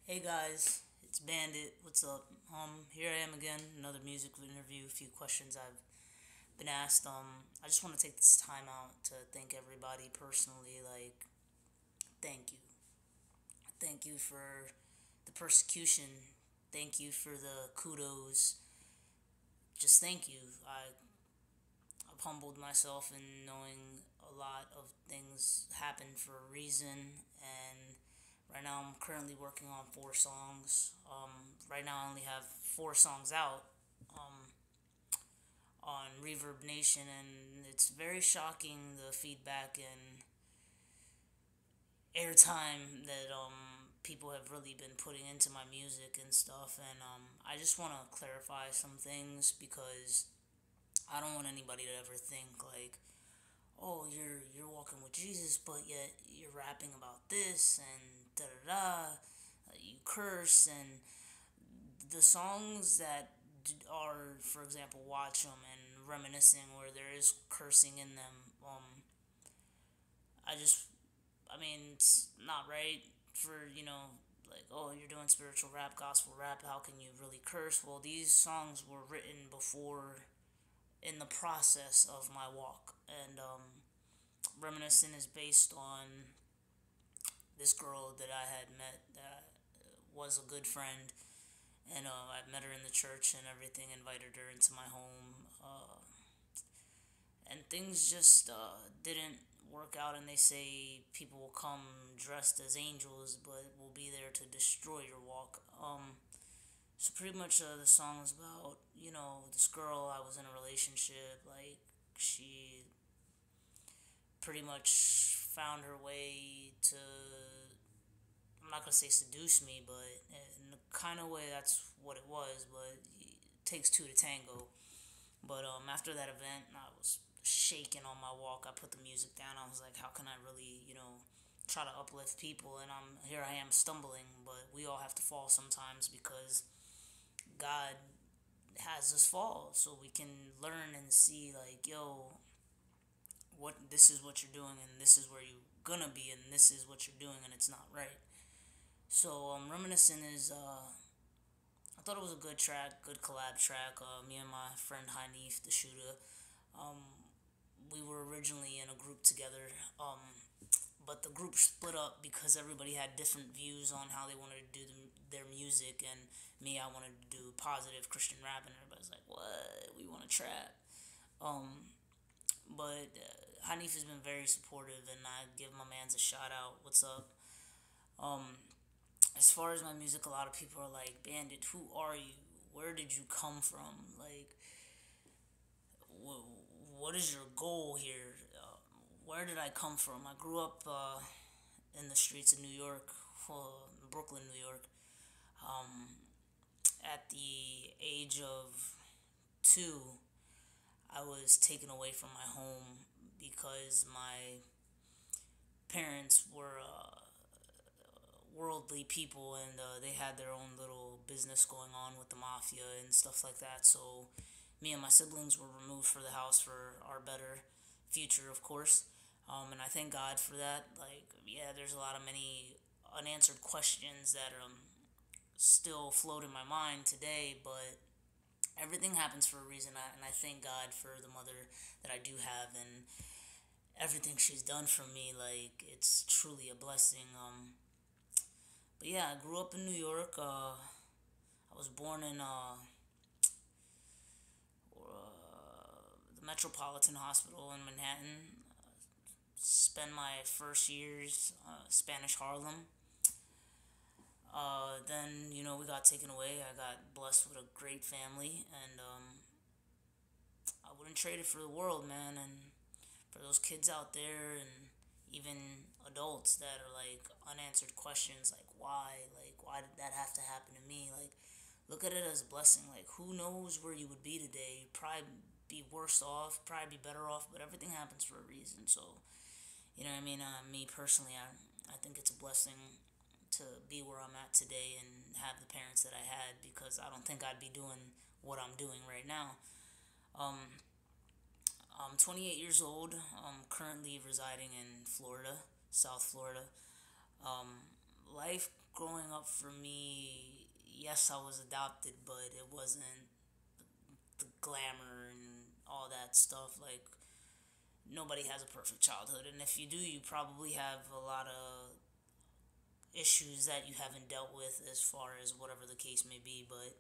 Hey guys, it's BaNDiT. What's up? Here I am again, another music interview. A few questions I've been asked. I just want to take this time out to thank everybody personally. Thank you, thank you for the persecution. Thank you for the kudos. Just thank you. I've humbled myself in knowing a lot of things happen for a reason, and right now I'm currently working on 4 songs. Right now I only have 4 songs out on Reverb Nation, and it's very shocking the feedback and airtime that people have really been putting into my music and stuff. And I just want to clarify some things because I don't want anybody to ever think like, oh, you're walking with Jesus, but yet you're rapping about this and da da da. You curse, and the songs that are, for example, Watch 'em and Reminiscing, where there is cursing in them. I just, I mean, it's not right for like, oh, you're doing spiritual rap, gospel rap. How can you really curse? Well, these songs were written before, in the process of my walk, and Reminiscent is based on this girl that I had met that was a good friend, and I met her in the church and everything. Invited her into my home, and things just didn't work out. And they say people will come dressed as angels, but will be there to destroy your walk. So pretty much the song is about this girl I was in a relationship. Like, she pretty much found her way to, I'm not gonna say seduce me, but in the kind of way that's what it was. But it takes two to tango. But after that event, I was shaking on my walk. I put the music down. I was like, how can I really, try to uplift people? And here I am stumbling. But we all have to fall sometimes because God has us fall so we can learn and see, like, yo, what this is what you're doing, and this is where you're gonna be, and this is what you're doing, and it's not right. So Reminiscent is I thought it was a good track, good collab track. Me and my friend Hanif, the shooter, um, we were originally in a group together, but the group split up because everybody had different views on how they wanted to do their music, and me, I wanted to do positive Christian rap, and everybody's like, "What? We want to trap." Um, but Hanif has been very supportive, and I give my man's a shout out. What's up? Um, as far as my music, a lot of people are like, "BaNDiT, who are you? Where did you come from? Like, what is your goal here? Where did I come from?" I grew up in the streets of New York, Brooklyn, New York. Um, at the age of 2, I was taken away from my home because my parents were worldly people, and they had their own little business going on with the mafia and stuff like that. So me and my siblings were removed for the house for our better future, of course. And I thank God for that. Like, yeah, there's a lot of many unanswered questions that still float in my mind today, but everything happens for a reason. And I thank God for the mother that I do have, and everything she's done for me. Like, it's truly a blessing. But yeah, I grew up in New York. I was born in the Metropolitan Hospital in Manhattan. Spent my first years Spanish Harlem. Then we got taken away. I got blessed with a great family, and I wouldn't trade it for the world, man. And for those kids out there, and even adults that are like unanswered questions, like why did that have to happen to me? Like, look at it as a blessing. Like, who knows where you would be today? You'd probably be worse off, probably be better off, but everything happens for a reason. So, you know what I mean? Me personally, I think it's a blessing to be where I'm at today and have the parents that I had, because I don't think I'd be doing what I'm doing right now. Um, I'm 28 years old. I'm currently residing in Florida, South Florida. Life growing up for me, yes, I was adopted, but it wasn't the glamour and all that stuff. Like, nobody has a perfect childhood, and if you do, you probably have a lot of issues that you haven't dealt with as far as whatever the case may be. But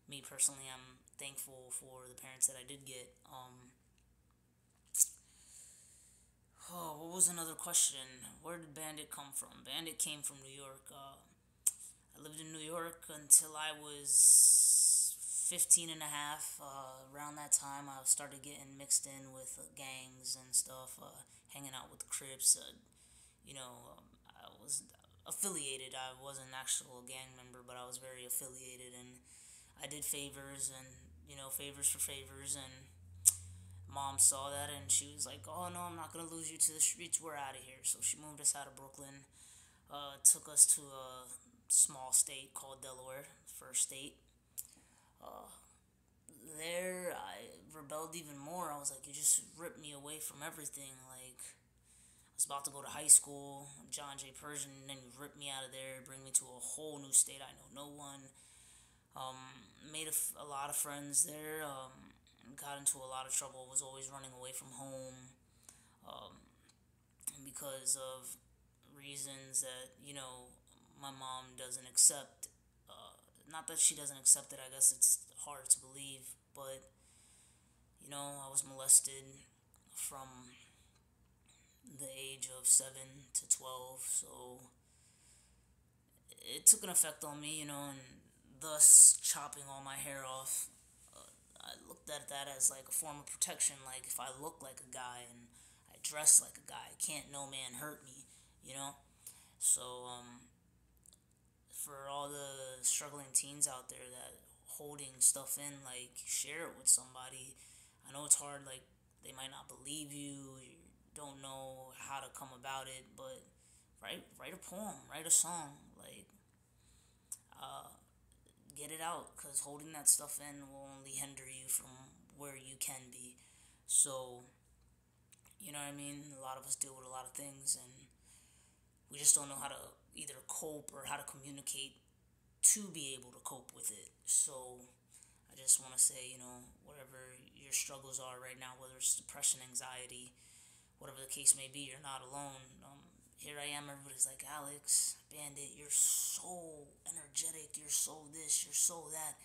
me personally, I'm thankful for the parents that I did get. Oh, what was another question? Where did BaNDiT come from? BaNDiT came from New York. I lived in New York until I was 15 and a half. Around that time, I started getting mixed in with gangs and stuff, hanging out with the Crips. I was affiliated. I wasn't an actual gang member, but I was very affiliated, and I did favors and, favors for favors, and mom saw that and she was like, "Oh no, I'm not gonna lose you to the streets. We're out of here." So she moved us out of Brooklyn, took us to a small state called Delaware, first state. Uh, there, I rebelled even more. I was like, "You just ripped me away from everything." Like, I was about to go to high school, John J. Persian, and then you rip me out of there, bring me to a whole new state. I know no one. Made a lot of friends there. Got into a lot of trouble. Was always running away from home, um, because of reasons that my mom doesn't accept. Not that she doesn't accept it. I guess it's hard to believe, but I was molested from the age of 7 to 12, so it took an effect on me, and thus chopping all my hair off. I looked at that as like a form of protection. Like, if I look like a guy and I dress like a guy, can't no man hurt me, you know? So, for all the struggling teens out there that holding stuff in, like, share it with somebody. I know it's hard, like, they might not believe you, you don't know how to come about it, but write a poem, write a song, like, uh, get it out, because holding that stuff in will only hinder you from where you can be. So, you know what I mean? A lot of us deal with a lot of things, and we just don't know how to either cope or how to communicate to be able to cope with it. So, I just want to say, whatever your struggles are right now, whether it's depression, anxiety, whatever the case may be, you're not alone. Here I am, everybody's like, "Alex, BaNDiT, you're so energetic, you're so this, you're so that."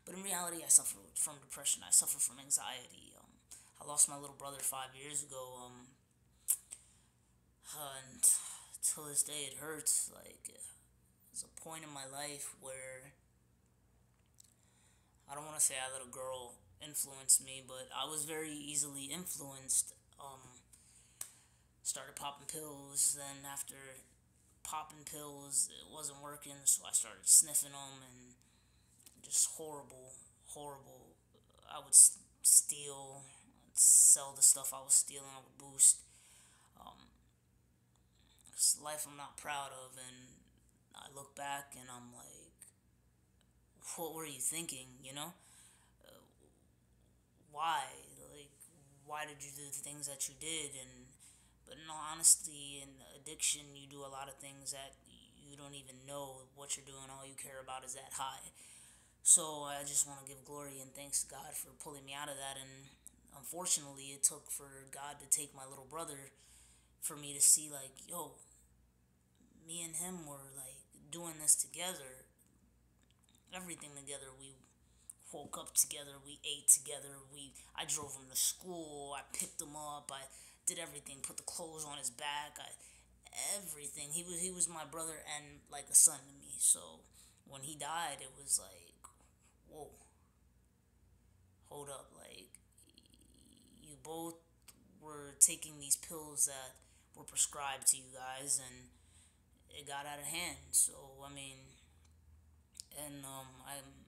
But in reality, I suffer from depression, I suffer from anxiety. I lost my little brother 5 years ago, and till this day it hurts. Like, there's a point in my life where I don't want to say I let a girl influence me, but I was very easily influenced. Started popping pills. Then after popping pills, it wasn't working, so I started sniffing them, and just horrible, horrible. I would steal, I'd sell the stuff I was stealing. I would boost. Um, it's a life I'm not proud of, and I look back and I'm like, what were you thinking? Uh, why? Like, why did you do the things that you did? But in all honesty, in addiction, you do a lot of things that you don't even know what you're doing. All you care about is that high. So I just want to give glory and thanks to God for pulling me out of that. And unfortunately, it took for God to take my little brother for me to see, like, yo, me and him were like doing this together, everything together. We woke up together, we ate together, I drove him to school, I picked him up, I did everything, put the clothes on his back, everything. He was my brother and like a son to me. So when he died, it was like, whoa, hold up, like, you both were taking these pills that were prescribed to you guys, and it got out of hand. So I mean, and I'm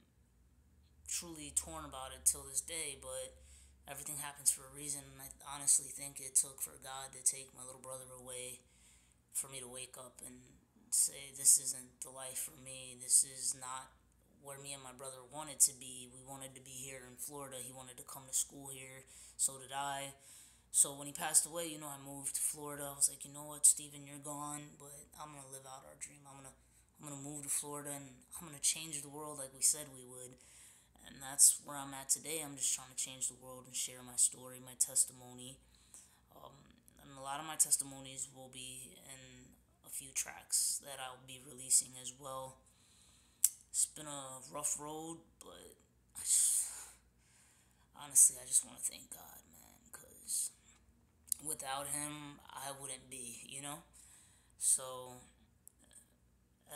truly torn about it till this day, but everything happens for a reason, and I honestly think it took for God to take my little brother away for me to wake up and say, this isn't the life for me. This is not where me and my brother wanted to be. We wanted to be here in Florida. He wanted to come to school here. So did I. So when he passed away, I moved to Florida. I was like, you know what, Steven, you're gone, but I'm going to live out our dream. I'm I'm gonna move to Florida and I'm gonna change the world like we said we would. And that's where I'm at today. I'm just trying to change the world and share my story, my testimony. Um, and a lot of my testimonies will be in a few tracks that I'll be releasing as well. It's been a rough road, but honestly, I just want to thank God, man, because without Him, I wouldn't be, you know? So,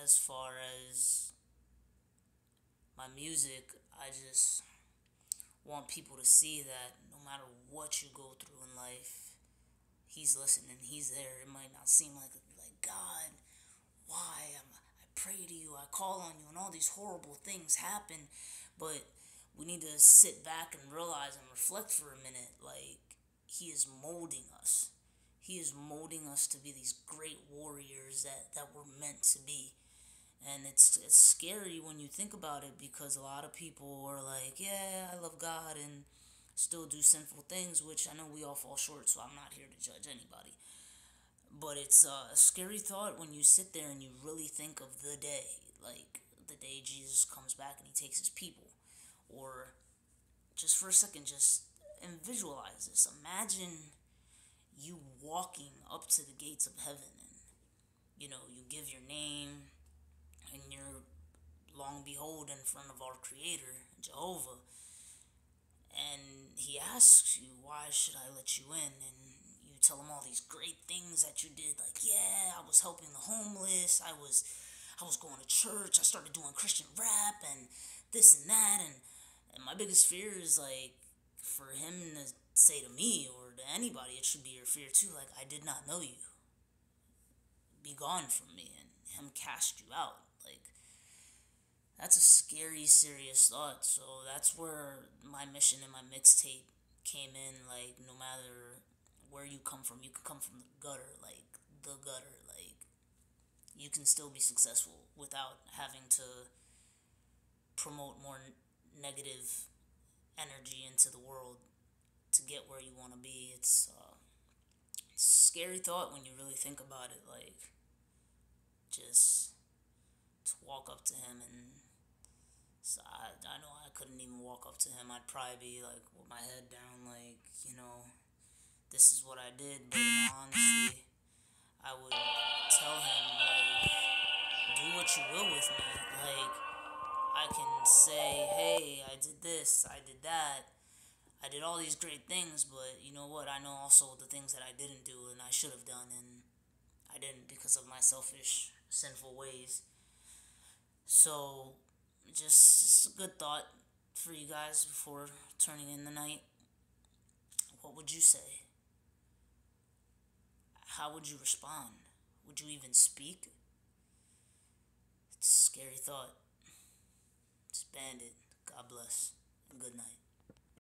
as far as my music, I just want people to see that no matter what you go through in life, He's listening, He's there. It might not seem like God, why? I pray to you, I call on you, and all these horrible things happen, but we need to sit back and realize and reflect for a minute. Like, He is molding us. He is molding us to be these great warriors that we're meant to be. And it's scary when you think about it, because a lot of people are like, yeah, I love God, and still do sinful things, which I know we all fall short, so I'm not here to judge anybody. But it's a scary thought when you sit there and you really think of the day, like the day Jesus comes back and He takes His people. Or just for a second, just and visualize this. Imagine you walking up to the gates of heaven, and you give your name, and you're long behold in front of our Creator, Jehovah, and He asks you, why should I let you in? And you tell Him all these great things that you did, like, yeah, I was helping the homeless, I was going to church, I started doing Christian rap, and this and that, and my biggest fear is, like, for Him to say to me, or to anybody, it should be your fear too, like, I did not know you, be gone from me, and Him cast you out. Like, that's a scary, serious thought. So that's where my mission and my mixtape came in. Like, no matter where you come from, you can come from the gutter, like the gutter. Like, you can still be successful without having to promote more negative energy into the world to get where you want to be. It's a scary thought when you really think about it. Like, just to walk up to Him, and so I know I couldn't even walk up to Him. I'd probably be like with my head down, like, this is what I did. But honestly, I would tell Him, like, do what you will with me. Like, I can say, hey, I did this, I did that, I did all these great things, but you know what? I know also the things that I didn't do and I should have done, and I didn't because of my selfish, sinful ways. So, just a good thought for you guys before turning in the night. What would you say? How would you respond? Would you even speak? It's a scary thought. It's BaNDiT. God bless, and good night.